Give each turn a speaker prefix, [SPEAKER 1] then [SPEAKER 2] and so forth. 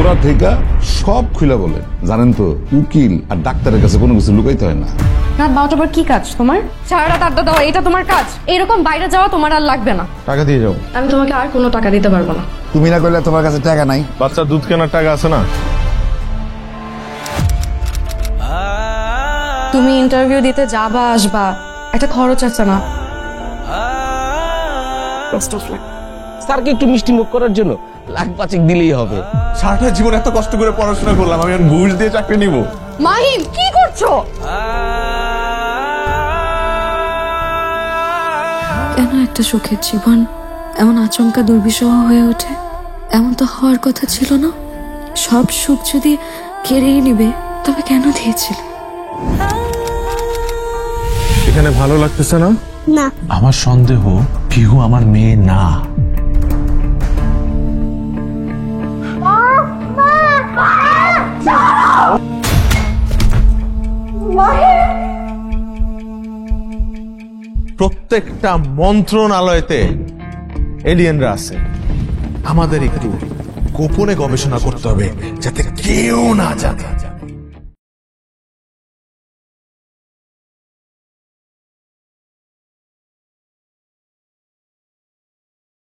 [SPEAKER 1] গোড়া থেকে সব খুলে বলে। জানেন তো, উকিল আর ডাক্তারের কাছে কোনো কিছু লুকাইতে হয় না।
[SPEAKER 2] রাত 12টার পর কি কাজ তোমার? সারা রাত আড্ডা দেওয়া এটা তোমার কাজ? এরকম বাইরে যাওয়া তোমার আর লাগবে না।
[SPEAKER 3] টাকা দিয়ে যাও।
[SPEAKER 2] আমি তোমাকে আর কোনো টাকা দিতে পারবো না।
[SPEAKER 4] তুমি না করলে তোমার কাছে টাকা নাই?
[SPEAKER 3] বাচ্চা দুধ কেনার টাকা আছে না?
[SPEAKER 2] তুমি ইন্টারভিউ দিতে যাবা আসবা, একটা খরচ আছে না?
[SPEAKER 5] স্যারকে একটু মিষ্টি মুখ করার জন্য লাখ পাঁচেক দিলেই হবে।
[SPEAKER 3] সারাটা জীবন এত কষ্ট করে পড়াশোনা করলাম, আমি আর ঘুষ দিয়ে চাকরি নিব?
[SPEAKER 2] মাহিম কি করছো?
[SPEAKER 6] কেন একটা সুখের জীবন এমন আচমকা দুর্বিষহ হয়ে ওঠে? এমন তো হওয়ার কথা ছিল না। সব সুখ যদি কেড়েই নিবে তবে কেন দিয়েছিল?
[SPEAKER 3] এখানে ভালো লাগতেছে না?
[SPEAKER 7] না,
[SPEAKER 8] আমার সন্দেহ পিহু আমার মেয়ে না।
[SPEAKER 3] প্রত্যেকটা মন্ত্রণালয়তে এলিয়েনরা আছে। আমাদের একটু গোপনে গবেষণা করতে হবে যাতে কেউ না জানে।